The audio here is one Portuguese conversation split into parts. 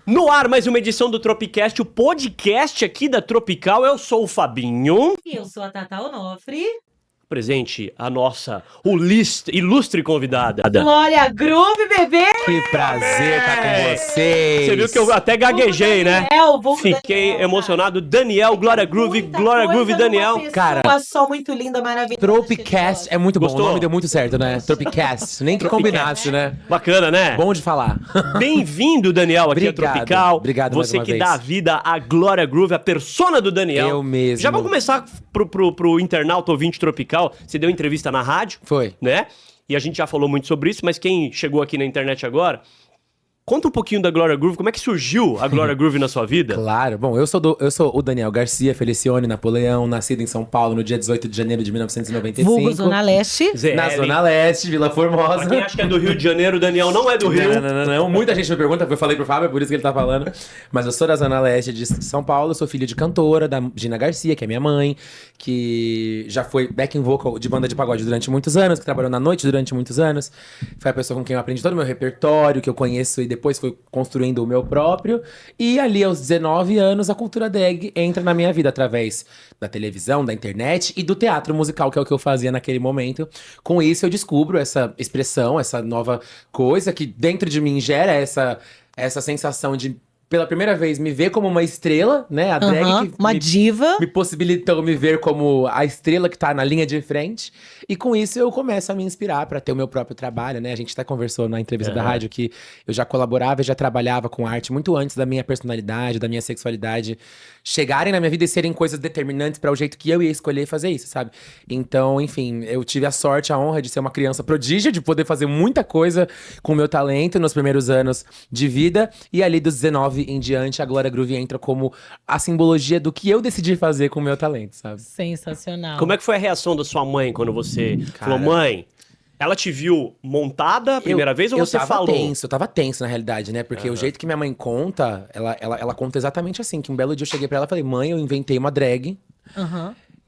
No ar, mais uma edição do Tropicast, o podcast aqui da Tropical. Eu sou o Fabinho. E eu sou a Tata Onofre. Presente a nossa ilustre convidada. Glória Groove, bebê! Que prazer estar com vocês. Você viu que eu até gaguejei, né? Fiquei Daniel, emocionado. Daniel, Glória Groove, Glória Groove, Daniel. Cara, só muito linda, maravilhosa. Tropicast é muito bom. Gostou? O nome deu muito certo, né? Tropicast. Nem que combinasse, né? Bacana, né? Bom de falar. Bem-vindo, Daniel, aqui Obrigado, à Tropical. obrigado mais Você uma que vez. dá vida à Glória Groove, a persona do Daniel. Eu mesmo. Já vamos começar pro internauta ouvinte Tropical. Você deu entrevista na rádio. Foi. Né? E a gente já falou muito sobre isso, mas quem chegou aqui na internet agora, conta um pouquinho da Glória Groove, como é que surgiu a Glória Groove na sua vida? Claro. Bom, eu sou o Daniel Garcia Felicione Napoleão, nascido em São Paulo no dia 18 de janeiro de 1995. Vulgo Zona Leste. ZL. Na Zona Leste, Vila Formosa. Pra quem acha que é do Rio de Janeiro, o Daniel não é do Rio. Não. Muita gente me pergunta, eu falei pro Fábio, é por isso que ele tá falando. Mas eu sou da Zona Leste de São Paulo, sou filho de cantora, da Gina Garcia, que é minha mãe, que já foi backing vocal de banda de pagode durante muitos anos, que trabalhou na noite durante muitos anos. Foi a pessoa com quem eu aprendi todo o meu repertório, que eu conheço e depois fui construindo o meu próprio. E ali, aos 19 anos, a cultura drag entra na minha vida através da televisão, da internet e do teatro musical, que é o que eu fazia naquele momento. Com isso, eu descubro essa expressão, essa nova coisa que dentro de mim gera essa sensação de, pela primeira vez, me ver como uma estrela, né? A drag que uma diva. me possibilitou me ver como a estrela que tá na linha de frente. E com isso eu começo a me inspirar pra ter o meu próprio trabalho, né? A gente até conversou na entrevista da rádio que eu já colaborava e já trabalhava com arte muito antes da minha personalidade, da minha sexualidade chegarem na minha vida e serem coisas determinantes para o jeito que eu ia escolher fazer isso, sabe? Então, enfim, eu tive a sorte, a honra de ser uma criança prodígio, de poder fazer muita coisa com o meu talento nos primeiros anos de vida. E ali dos 19 em diante, a Glória Groove entra como a simbologia do que eu decidi fazer com o meu talento, sabe? Sensacional. Como é que foi a reação da sua mãe quando você falou, mãe, ela te viu montada a primeira vez ou você falou? Eu tava tenso, na realidade, né? Porque o jeito que minha mãe conta, ela conta exatamente assim, que um belo dia eu cheguei pra ela e falei, mãe, eu inventei uma drag.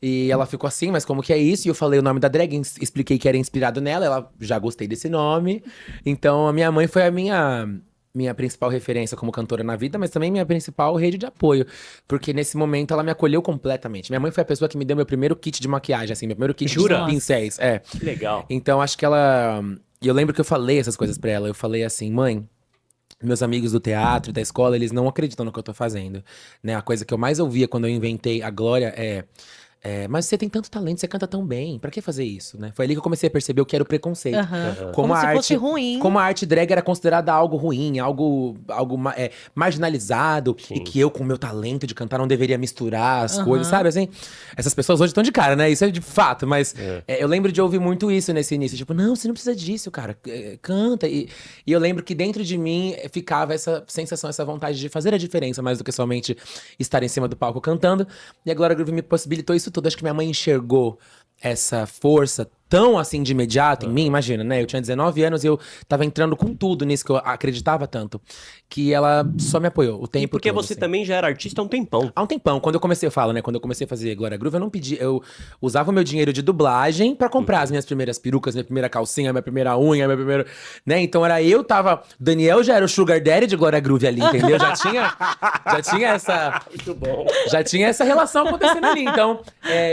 E ela ficou assim, mas como que é isso? E eu falei o nome da drag, expliquei que era inspirado nela, ela já gostei desse nome. Então a minha mãe foi a minha principal referência como cantora na vida, mas também minha principal rede de apoio. Porque nesse momento ela me acolheu completamente. Minha mãe foi a pessoa que me deu meu primeiro kit de maquiagem, assim, meu primeiro kit Jura? de pincéis. É. Que legal. Então acho que ela... E eu lembro que eu falei essas coisas pra ela. Eu falei assim, mãe, meus amigos do teatro, da escola, eles não acreditam no que eu tô fazendo. Né? A coisa que eu mais ouvia quando eu inventei a Glória mas você tem tanto talento, você canta tão bem, pra que fazer isso, né? Foi ali que eu comecei a perceber o que era o preconceito. Como a se arte, fosse ruim. Como a arte drag era considerada algo ruim, algo marginalizado. Sim. E que eu, com o meu talento de cantar, não deveria misturar as coisas, sabe? Assim, essas pessoas hoje estão de cara, né? Isso é de fato, mas eu lembro de ouvir muito isso nesse início. Tipo, não, você não precisa disso, cara. Canta. E eu lembro que dentro de mim ficava essa sensação, essa vontade de fazer a diferença, mais do que somente estar em cima do palco cantando. E a Glória Groove me possibilitou isso tudo. Acho que minha mãe enxergou essa força tão assim de imediato em mim, imagina, né? Eu tinha 19 anos e eu tava entrando com tudo nisso que eu acreditava tanto, que ela só me apoiou o tempo E porque todo, você assim. também já era artista há um tempão. Há um tempão, quando eu comecei, eu falo, né? Quando eu comecei a fazer Glória Groove, eu não pedi, eu usava o meu dinheiro de dublagem pra comprar as minhas primeiras perucas, minha primeira calcinha, minha primeira unha, meu primeiro, né? Então Daniel já era o sugar daddy de Glória Groove ali, entendeu? Já tinha essa... Muito bom. Já tinha essa relação acontecendo ali. Então,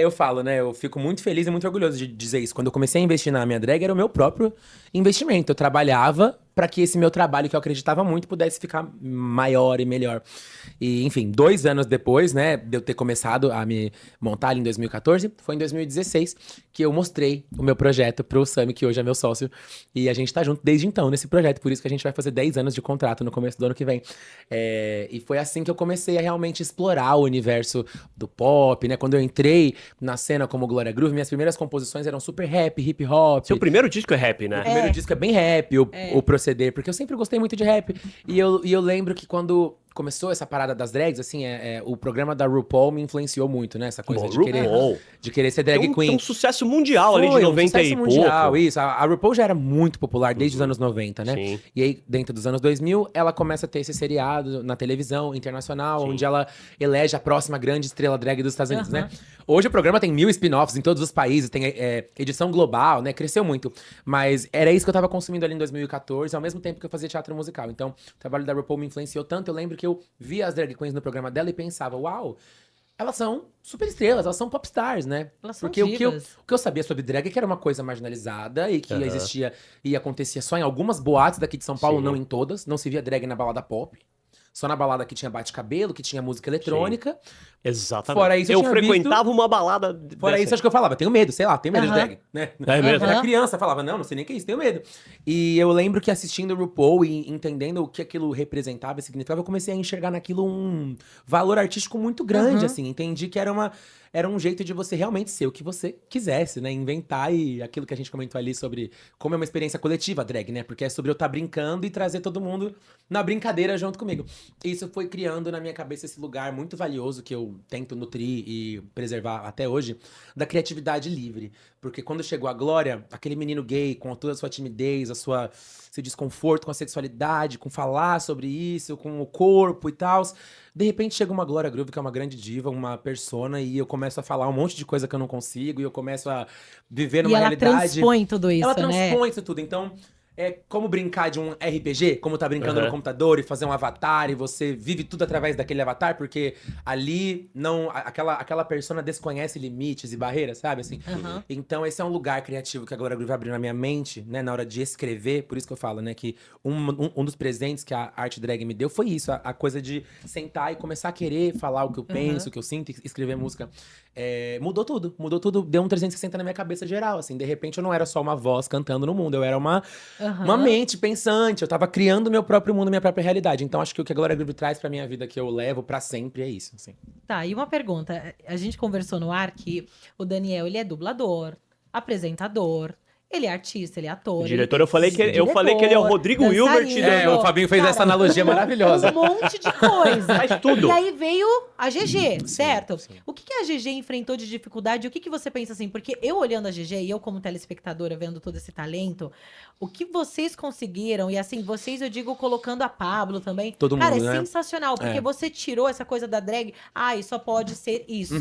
eu falo, né? Eu fico muito feliz e muito orgulhoso de dizer isso. Quando eu comecei a investir na minha drag, era o meu próprio investimento. Eu trabalhava pra que esse meu trabalho, que eu acreditava muito, pudesse ficar maior e melhor. E, enfim, 2 anos depois, né, de eu ter começado a me montar ali em 2014, foi em 2016 que eu mostrei o meu projeto pro Sami, que hoje é meu sócio. E a gente tá junto desde então nesse projeto. Por isso que a gente vai fazer 10 anos de contrato no começo do ano que vem. E foi assim que eu comecei a realmente explorar o universo do pop, né? Quando eu entrei na cena como Glória Groove, minhas primeiras composições eram super rap, hip hop. Seu primeiro disco é rap, né? O primeiro disco é bem rap, o proceder, porque eu sempre gostei muito de rap. E eu lembro que quando começou essa parada das drags, assim, o programa da RuPaul me influenciou muito, né? Essa coisa Bom, de querer ser drag Tem queen. um sucesso mundial ali de 90 sucesso e mundial, pouco. isso. A RuPaul já era muito popular desde os anos 90, né? Sim. E aí, dentro dos anos 2000, ela começa a ter esse seriado na televisão internacional, onde ela elege a próxima grande estrela drag dos Estados Unidos, né? Hoje o programa tem 1000 spin-offs em todos os países, tem edição global, né? Cresceu muito. Mas era isso que eu tava consumindo ali em 2014, ao mesmo tempo que eu fazia teatro musical. Então, o trabalho da RuPaul me influenciou tanto. Eu lembro que eu via as drag queens no programa dela e pensava, uau, elas são super estrelas, elas são popstars, né? Elas são Porque o que divas. eu sabia sobre drag é que era uma coisa marginalizada e que existia e acontecia só em algumas boates daqui de São Paulo, Sim. não em todas. Não se via drag na balada pop. Só na balada que tinha bate-cabelo, que tinha música eletrônica. Exatamente. Fora isso, eu tinha frequentava uma balada Fora dessa. isso, acho que eu falava, tenho medo, sei lá, tenho medo de Aham. drag, né? É mesmo? Era criança, falava, não sei nem o que é isso, tenho medo. E eu lembro que assistindo o RuPaul e entendendo o que aquilo representava e significava, eu comecei a enxergar naquilo um valor artístico muito grande, assim. Entendi que era um jeito de você realmente ser o que você quisesse, né? Inventar e aquilo que a gente comentou ali sobre como é uma experiência coletiva, drag, né? Porque é sobre eu estar brincando e trazer todo mundo na brincadeira junto comigo. Isso foi criando na minha cabeça esse lugar muito valioso que eu tento nutrir e preservar até hoje, da criatividade livre. Porque quando chegou a Glória, aquele menino gay, com toda a sua timidez, seu desconforto com a sexualidade, com falar sobre isso, com o corpo e tal, de repente chega uma Glória Groove, que é uma grande diva, uma persona, e eu começo a falar um monte de coisa que eu não consigo, e eu começo a viver numa E ela realidade... transpõe tudo isso, Ela né? transpõe isso tudo, então... É como brincar de um RPG, como tá brincando Aham. no computador e fazer um avatar e você vive tudo através daquele avatar, porque ali não aquela persona desconhece limites e barreiras, sabe? Assim. Aham. Então esse é um lugar criativo que a Glória Groove abriu na minha mente, né? Na hora de escrever, por isso que eu falo, né? Que um dos presentes que a arte drag me deu foi isso, a coisa de sentar e começar a querer falar o que eu penso, o que eu sinto, e escrever música. Mudou tudo, deu um 360 na minha cabeça geral, assim. De repente eu não era só uma voz cantando no mundo, eu era uma mente pensante, eu tava criando meu próprio mundo, minha própria realidade. Então acho que o que a Glória Groove traz pra minha vida, que eu levo pra sempre, é isso, assim. Tá, e uma pergunta. A gente conversou no ar que o Daniel, ele é dublador, apresentador, ele é artista, ele é ator. Diretor, ele eu falei que ele é o Rodrigo dançarino. Hilbert o Fabinho fez essa analogia maravilhosa. Um monte de coisa. Faz tudo. E aí veio a GG, certo? sim. O que a GG enfrentou de dificuldade? O que você pensa assim? Porque eu olhando a GG e eu como telespectadora vendo todo esse talento, o que vocês conseguiram, e assim, vocês eu digo colocando a Pablo também. Todo Cara, mundo, é né? sensacional, porque você tirou essa coisa da drag, só pode ser isso.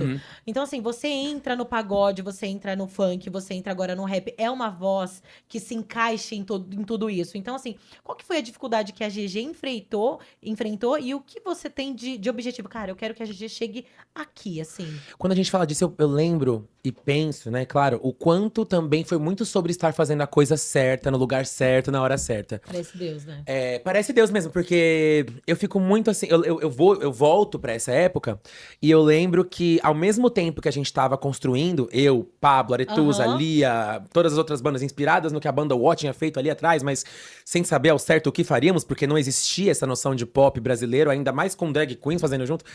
Então assim, você entra no pagode, você entra no funk, você entra agora no rap, é uma voz que se encaixe em tudo isso. Então assim, qual que foi a dificuldade que a GG enfrentou e o que você tem de objetivo? Cara, eu quero que a GG chegue aqui, assim. Quando a gente fala disso, eu lembro e penso, né, claro, o quanto também foi muito sobre estar fazendo a coisa certa, no lugar certo, na hora certa. Parece Deus, né? Parece Deus mesmo, porque eu fico muito assim, eu volto pra essa época e eu lembro que ao mesmo tempo que a gente tava construindo, eu, Pablo, Aretusa, Lia, todas as outras bandas inspiradas no que a banda What tinha feito ali atrás, mas sem saber ao certo o que faríamos, porque não existia essa noção de pop brasileiro, ainda mais com drag queens fazendo junto.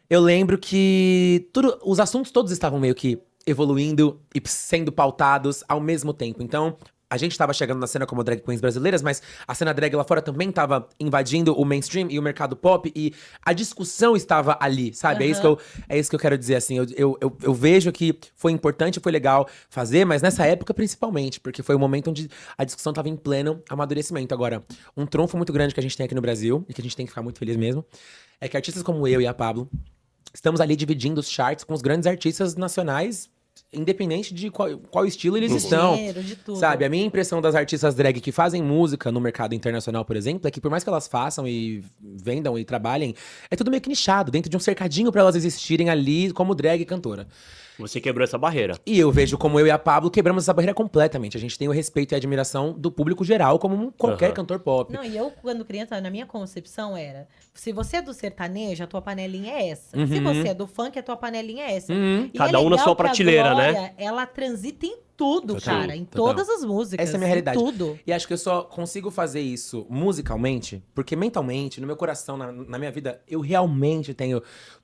Eu lembro que os assuntos todos estavam meio que evoluindo e sendo pautados ao mesmo tempo. Então, a gente tava chegando na cena como drag queens brasileiras, mas a cena drag lá fora também tava invadindo o mainstream e o mercado pop, e a discussão estava ali, sabe? É isso que eu quero dizer, assim. Eu vejo que foi importante, foi legal fazer, mas nessa época principalmente, porque foi o momento onde a discussão tava em pleno amadurecimento. Agora, um trunfo muito grande que a gente tem aqui no Brasil, e que a gente tem que ficar muito feliz mesmo, é que artistas como eu e a Pablo estamos ali dividindo os charts com os grandes artistas nacionais, independente de qual estilo eles estão. Gênero, de tudo. Sabe, a minha impressão das artistas drag que fazem música no mercado internacional, por exemplo, é que por mais que elas façam e vendam e trabalhem, é tudo meio que nichado, dentro de um cercadinho pra elas existirem ali como drag cantora. Você quebrou essa barreira. E eu vejo como eu e a Pablo quebramos essa barreira completamente. A gente tem o respeito e a admiração do público geral, como qualquer cantor pop. Não, e eu, quando criança, na minha concepção era: se você é do sertanejo, a tua panelinha é essa. Se você é do funk, a tua panelinha é essa. E Cada um na legal sua que a prateleira, Glória, né? Ela transita em tudo, Total, cara. Em total. todas as músicas. Essa é a minha em realidade. tudo. E acho que eu só consigo fazer isso musicalmente, porque mentalmente, no meu coração, na minha vida, eu realmente tenho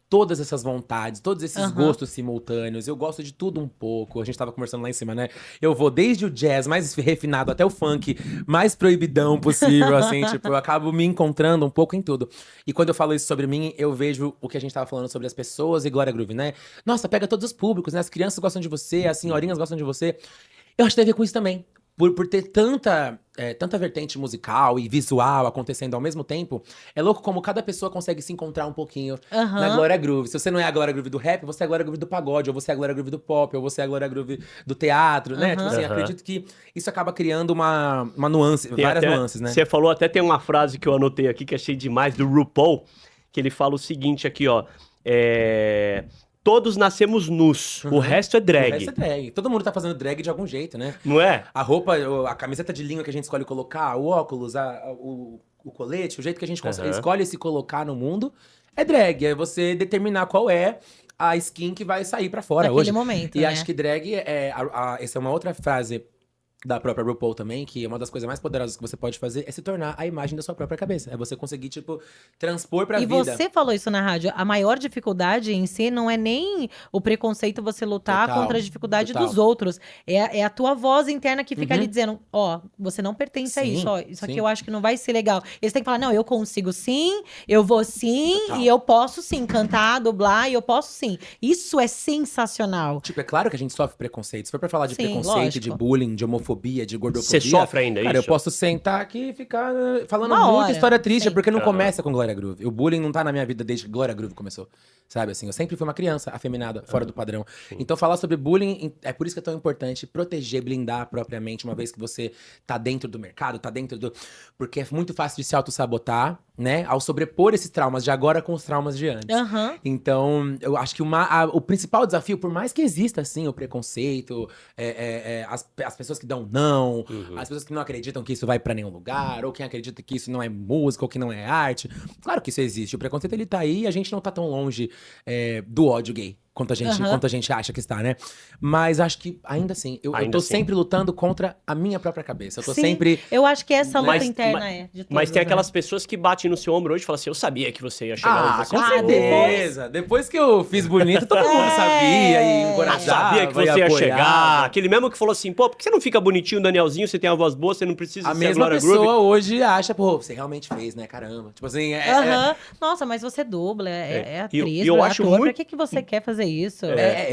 todas essas vontades, todos esses gostos simultâneos. Eu gosto de tudo um pouco. A gente tava conversando lá em cima, né? Eu vou desde o jazz mais refinado até o funk mais proibidão possível, assim. Tipo, eu acabo me encontrando um pouco em tudo. E quando eu falo isso sobre mim, eu vejo o que a gente tava falando sobre as pessoas e Glória Groove, né? Nossa, pega todos os públicos, né? As crianças gostam de você, as senhorinhas gostam de você. Eu acho que tem a ver com isso também. Por ter tanta vertente musical e visual acontecendo ao mesmo tempo, é louco como cada pessoa consegue se encontrar um pouquinho na Glória Groove. Se você não é a Glória Groove do rap, você é a Glória Groove do pagode, ou você é a Glória Groove do pop, ou você é a Glória Groove do teatro, né? Tipo assim, acredito que isso acaba criando uma nuance, várias nuances, né? Você falou, até tem uma frase que eu anotei aqui que achei demais, do RuPaul, que ele fala o seguinte aqui, ó. Todos nascemos nus, o resto é drag. O resto é drag. Todo mundo tá fazendo drag de algum jeito, né? Não é? A roupa, a camiseta de linho que a gente escolhe colocar, o óculos, o colete, o jeito que a gente escolhe se colocar no mundo é drag. É você determinar qual é a skin que vai sair pra fora Naquele hoje. momento, E né? acho que drag essa é uma outra frase da própria RuPaul também, que é uma das coisas mais poderosas que você pode fazer é se tornar a imagem da sua própria cabeça. É você conseguir, tipo, transpor pra vida. E você falou isso na rádio. A maior dificuldade em si não é nem o preconceito você lutar Total, contra a dificuldade total. dos outros. É a tua voz interna que fica ali dizendo, ó, você não pertence a Sim, isso, ó. Isso aqui sim. eu acho que não vai ser legal. Eles têm que falar, não, eu consigo sim, eu vou sim, Total. e eu posso sim cantar, dublar, e eu posso sim. Isso é sensacional. Tipo, é claro que a gente sofre preconceito. Se for pra falar de Sim, preconceito, lógico. de bullying, de homofobia, de gordofobia... Você sofre ainda Cara, isso? eu posso sentar aqui e ficar falando Uma muita hora, história triste, sempre. porque não começa com Glória Groove. O bullying não tá na minha vida desde que Glória Groove começou. Sabe, assim, eu sempre fui uma criança afeminada, fora do padrão. Então, falar sobre bullying, é por isso que é tão importante proteger, blindar propriamente, uma vez que você tá dentro do mercado, tá dentro do... Porque é muito fácil de se auto-sabotar, né? Ao sobrepor esses traumas de agora com os traumas de antes. Então, eu acho que o principal desafio, por mais que exista, assim, o preconceito, as pessoas que dão não, as pessoas que não acreditam que isso vai pra nenhum lugar, ou quem acredita que isso não é música, ou que não é arte. Claro que isso existe. O preconceito, ele tá aí e a gente não tá tão longe do ódio gay. Quanto a gente acha que está, né? Mas acho que, ainda assim, eu tô sempre lutando contra a minha própria cabeça. Eu tô sempre... Eu acho que essa luta Mas- interna mas- de todas, Mas tem né? aquelas pessoas que batem no seu ombro hoje e falam assim, eu sabia que você ia chegar onde você com chegou. certeza. Depois que eu fiz bonito, todo mundo sabia e Eu encorajava. sabia que e você ia apoiava. chegar. Aquele mesmo que falou assim, pô, por que você não fica bonitinho, Danielzinho? Você tem a voz boa, você não precisa A ser a mesma Glória pessoa Groove. hoje acha, pô, você realmente fez, né? Caramba. Tipo assim, Nossa, mas você dubla, é atriz, E eu é acho ator, muito- pra que você quer fazer isso?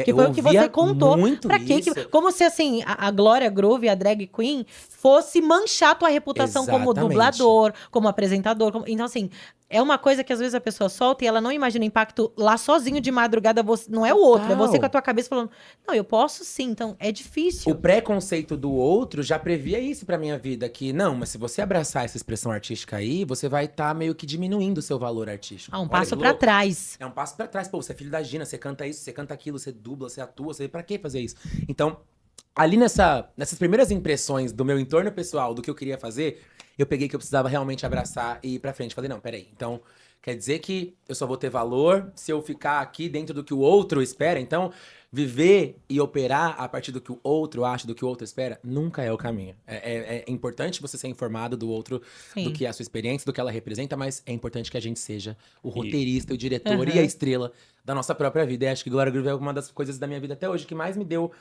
Que eu foi o que você ouvia contou. muito Pra que isso. como se, assim, a Glória Groove, a drag queen, fosse manchar tua reputação como Exatamente. dublador, como apresentador. Então, assim, é uma coisa que às vezes a pessoa solta e ela não imagina o impacto lá sozinho de madrugada. Não é o outro, é você com a tua cabeça falando, não, eu posso sim. Então, é difícil. O preconceito do outro já previa isso pra minha vida, que não, mas se você abraçar essa expressão artística aí, você vai estar meio que diminuindo o seu valor artístico. Um Olha passo que pra louco. trás. É um passo pra trás. Pô, você é filho da Gina, você canta isso, você canta aquilo, você dubla, você atua, você... Pra que fazer isso? Então, ali nessas primeiras impressões do meu entorno pessoal, do que eu queria fazer, eu peguei que eu precisava realmente abraçar e ir pra frente. Falei, não, peraí, então... Quer dizer que eu só vou ter valor se eu ficar aqui dentro do que o outro espera? Então, viver e operar a partir do que o outro acha, do que o outro espera, nunca é o caminho. É importante você ser informado do outro, Sim. do que é a sua experiência, do que ela representa, mas é importante que a gente seja o roteirista, o diretor e a estrela da nossa própria vida. E acho que Glória Groove é uma das coisas da minha vida até hoje que mais me deu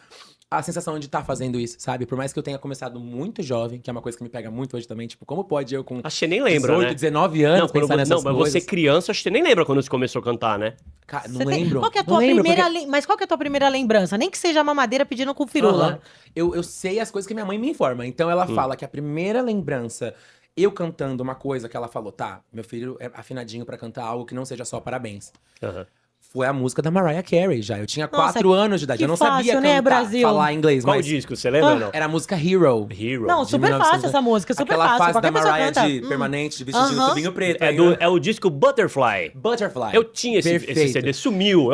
a sensação de estar fazendo isso, sabe? Por mais que eu tenha começado muito jovem, que é uma coisa que me pega muito hoje também, tipo, como pode eu com Acho que você nem lembra, 18, né? 19 anos Não, pensar nessas mas coisas? você criança, acho que você nem lembra quando você começou a cantar, né? Cara, não Você tem- lembro. Qual que é a Não tua lembro, primeira porque- Mas qual que é a tua primeira lembrança? Nem que seja a mamadeira pedindo com firula. Aham. Eu sei as coisas que minha mãe me informa. Então ela fala que a primeira lembrança, eu cantando uma coisa que ela falou, tá, meu filho é afinadinho pra cantar algo que não seja só parabéns. Aham. Foi a música da Mariah Carey já. Eu tinha Nossa, 4 anos de idade. que Eu não fácil, sabia né, cantar, Brasil? falar inglês, Qual mas disco? Você lembra ou não? era a música Hero. Hero. Não, de super 1900. fácil essa música, super Aquela fácil. fase da Qualquer pessoa Mariah canta. de permanente, de vestidinho Aham. tubinho preto. É o disco Butterfly. Butterfly. Eu tinha esse Perfeito. CD, sumiu.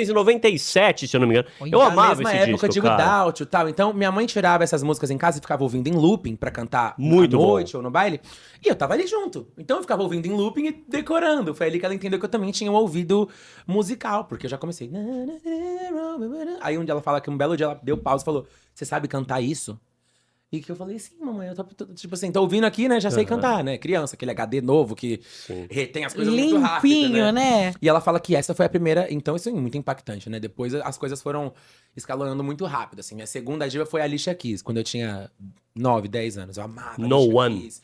1997, se eu não me engano. Eu Na amava mesma esse época disco, de cara. Without e tal. Então, minha mãe tirava essas músicas em casa e ficava ouvindo em looping pra cantar Muito à bom. noite ou no baile. E eu tava ali junto. Então, eu ficava ouvindo em looping e decorando. Foi ali que ela entendeu que eu também tinha um ouvido musical, porque eu já comecei. Aí um dia ela fala que um belo dia ela deu pausa e falou: você sabe cantar isso? E que eu falei, sim, mamãe, eu tipo assim, tô ouvindo aqui, né? Já sei cantar, né? Criança, aquele HD novo que retém as coisas muito rápido, Limpinho, né? E ela fala que essa foi a primeira, então isso é muito impactante, né? Depois as coisas foram escalonando muito rápido, assim. Minha segunda diva foi a Alicia Keys, quando eu tinha 9, 10 anos. Eu amava No Alicia One. Keys.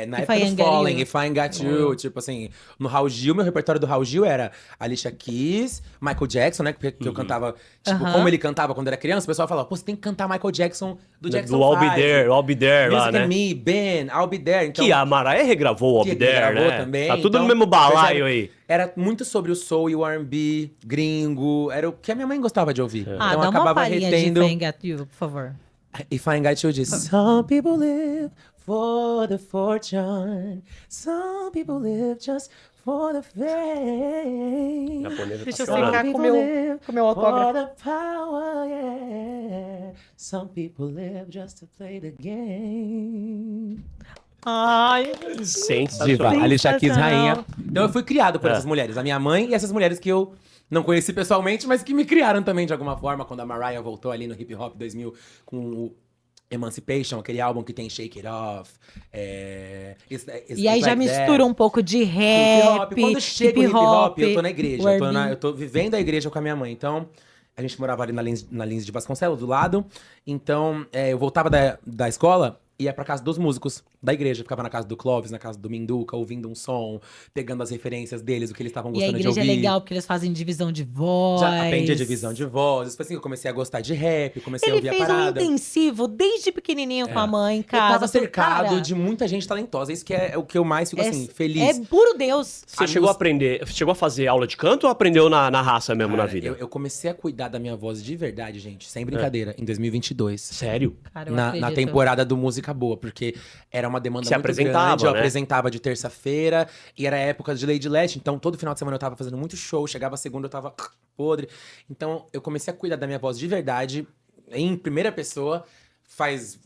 Na If época I do Ain't Got Fallen, You. If I Ain't Got You, tipo assim, no Raul Gil, meu repertório do Raul Gil era Alicia Keys, Michael Jackson, né? Que eu cantava, tipo, como ele cantava quando era criança, o pessoal falava, pô, você tem que cantar Michael Jackson do Jackson Do I'll Be 5. There, I'll Be There lá, Music né? and Me, Ben, I'll Be There. Então, Que a Mariah regravou o I'll que Be There, gravou né? também. Tá tudo então, no mesmo balaio percebe? aí. Era muito sobre o soul e o R&B, gringo, era o que a minha mãe gostava de ouvir. Ah, Então dá eu uma acabava palhinha retendo. de If I Ain't Got You, por favor. If I Ain't Got You diz: Some people live for the fortune, some people live just for the fame. Japonesa Deixa eu tá chorando. secar com o meu For autógrafo. the power, yeah. Some people live just to play the game. Ai, Sensacional. Diva, Alicia Keys, Sensacional. rainha. Então eu fui criado por essas mulheres, a minha mãe e essas mulheres que eu não conheci pessoalmente, mas que me criaram também de alguma forma, quando a Mariah voltou ali no Hip Hop 2000 com o Emancipation, aquele álbum que tem Shake It Off. E aí já mistura um pouco de Hip rap, hop. Quando chega o hip hop, eu tô na igreja. o Eu tô vivendo a igreja com a minha mãe. Então, a gente morava ali na Lins de Vasconcelos, do lado. Então, eu voltava da escola, ia pra casa dos músicos da igreja. Ficava na casa do Clóvis, na casa do Minduca, ouvindo um som, pegando as referências deles, o que eles estavam E a gostando de igreja ouvir. é legal porque eles fazem divisão de voz. Já aprendi a divisão de vozes. Foi assim que eu comecei a gostar de rap, comecei a Ele ouvir a fez um parada. intensivo desde pequenininho com a mãe em casa. Eu tava cercado Cara, de muita gente talentosa. Isso que é o que eu mais fico, assim, feliz. É puro Deus. Você chegou a aprender, chegou a fazer aula de canto ou aprendeu na raça mesmo, na Cara, vida? eu comecei a cuidar da minha voz de verdade, gente, sem brincadeira, em 2022. Sério? Cara, eu Na acredito. temporada do Música Boa, porque era uma demanda Você muito apresentava, grande. Eu né? apresentava de terça-feira e era a época de Lady Leste, então todo final de semana eu tava fazendo muito show, chegava a segunda eu tava podre. Então eu comecei a cuidar da minha voz de verdade, em primeira pessoa.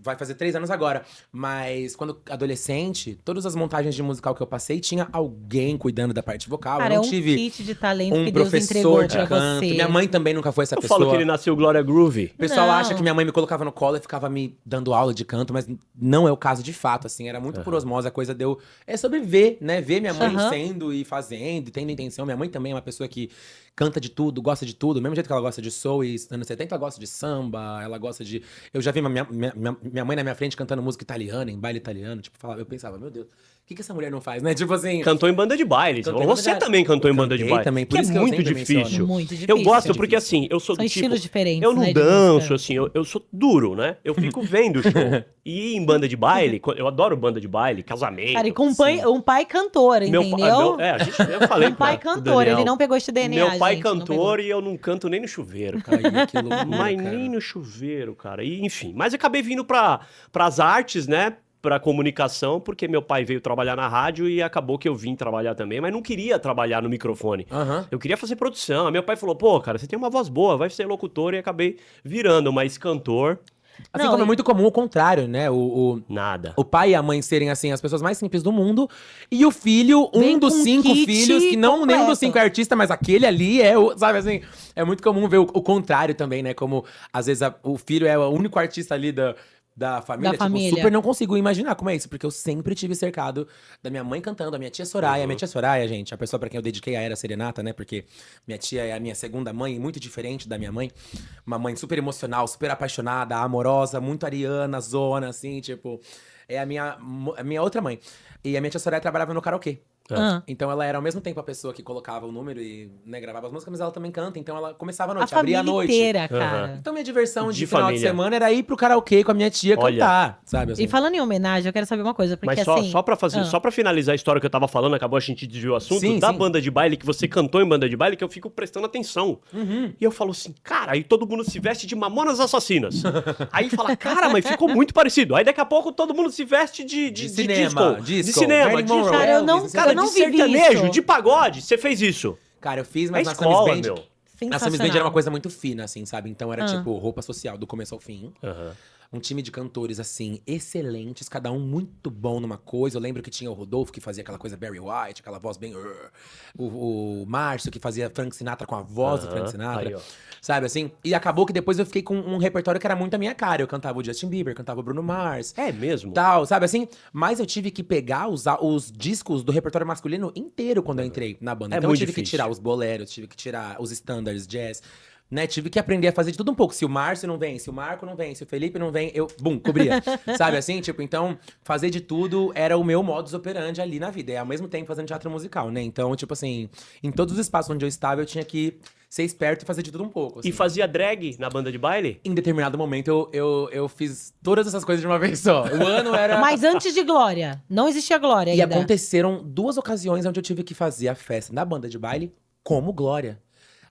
Vai fazer 3 anos agora. Mas quando adolescente, todas as montagens de musical que eu passei, tinha alguém cuidando da parte vocal. Cara, eu é não um tive kit de talento um que Deus entregou professor de pra canto. você. Minha mãe também nunca foi essa Eu pessoa. falo que ele nasceu Glória Groove. O pessoal Não. acha que minha mãe me colocava no colo e ficava me dando aula de canto, mas não é o caso de fato, assim. Era muito por osmose, a coisa deu... É sobre ver, né? Ver minha mãe Aham. sendo e fazendo, e tendo intenção. Minha mãe também é uma pessoa que canta de tudo, gosta de tudo. Do mesmo jeito que ela gosta de soul e anos 70, ela gosta de samba, ela gosta de... Eu já vi minha mãe na minha frente cantando música italiana, em baile italiano. Tipo, eu pensava, meu Deus, o que essa mulher não faz, né? Tipo assim... Cantou em banda de baile. Cantou em banda Você de- também cantou em banda de Cantei baile. também, por que é isso que eu muito sempre difícil. menciono. Muito Eu difícil. gosto porque assim, eu sou São do tipo... estilos diferentes, Eu não né, de danço, música. assim, eu sou duro, né? Eu fico vendo o show. E em banda de baile, eu adoro banda de baile, casamento. Cara, e com um pai cantor, entendeu? Eu falei Um pai pro cantor, Daniel. ele não pegou este DNA, Meu pai gente, não cantor e eu não canto nem no chuveiro. Ai, que loucura, Mas cara. nem no chuveiro, cara. E, enfim, mas eu acabei vindo pras artes, né? Pra comunicação, porque meu pai veio trabalhar na rádio e acabou que eu vim trabalhar também, mas não queria trabalhar no microfone. Aham. Eu queria fazer produção. Aí meu pai falou, pô, cara, você tem uma voz boa, vai ser locutor, e acabei virando, mas cantor, Assim Não, como é e- muito comum o contrário, né? nada. O pai e a mãe serem, assim, as pessoas mais simples do mundo. E o filho, Vem um dos com 5 kit filhos, que nenhum completo. dos 5 é artista, mas aquele ali é o, sabe assim? É muito comum ver o contrário também, né? Como, às vezes, o filho é o único artista ali da família. Da família. Super não consigo imaginar como é isso, porque eu sempre tive cercado da minha mãe cantando, a minha tia Soraya. Minha tia Soraya, gente, a pessoa pra quem eu dediquei a Era Serenata, né? Porque minha tia é a minha segunda mãe, muito diferente da minha mãe. Uma mãe super emocional, super apaixonada, amorosa, muito ariana, zona, assim, tipo... É a minha outra mãe. E a minha tia Soraya trabalhava no karaokê. Ah. Então ela era ao mesmo tempo a pessoa que colocava o número e, né, gravava as músicas, mas ela também canta. Então ela começava à A noite, abria família à noite. inteira, cara. Então minha diversão de De final família. de semana era ir pro karaokê com a minha tia Olha. cantar, sabe? Assim. E falando em homenagem, eu quero saber uma coisa, porque Mas assim... só pra fazer, Ah. só pra finalizar a história que eu tava falando, acabou a gente desviou o assunto, Sim, da sim. banda de baile, que você cantou em banda de baile, que eu fico prestando atenção. E eu falo assim, cara, aí todo mundo se veste de Mamonas Assassinas. Aí fala, cara, mas ficou muito parecido. Aí daqui a pouco todo mundo se veste de cinema, disco. disco. De cinema, Marilyn disco. Monroe, Cara, eu não- Elvis, Cara, eu não de vivi sertanejo, isso. de pagode, você fez isso. Cara, eu fiz, É mas na escola, Sammis Band... meu. Na Sammis Band era uma coisa muito fina, assim, sabe? Então era Ah. tipo roupa social, do começo ao fim. um time de cantores, assim, excelentes, cada um muito bom numa coisa. Eu lembro que tinha o Rodolfo, que fazia aquela coisa Barry White, aquela voz bem... O Márcio, que fazia Frank Sinatra com a voz do Frank Sinatra. Aí, ó. Sabe, assim? E acabou que depois eu fiquei com um repertório que era muito a minha cara. Eu cantava o Justin Bieber, cantava o Bruno Mars. É mesmo? Tal, sabe assim? Mas eu tive que pegar os discos do repertório masculino inteiro quando eu entrei na banda. É Então eu muito tive que difícil. tirar os boleros, tive que tirar os standards, jazz, né? Tive que aprender a fazer de tudo um pouco. Se o Márcio não vem, se o Marco não vem, se o Felipe não vem, eu, bum, cobria. Sabe assim? Tipo, então, fazer de tudo era o meu modus operandi ali na vida. E ao mesmo tempo fazendo teatro musical, né? Então, tipo assim, em todos os espaços onde eu estava, eu tinha que ser esperto e fazer de tudo um pouco. E assim. fazia drag na banda de baile? Em determinado momento, eu fiz todas essas coisas de uma vez só. O ano era... Mas antes de Glória. Não existia Glória E ainda. aconteceram 2 ocasiões onde eu tive que fazer a festa na banda de baile como Glória.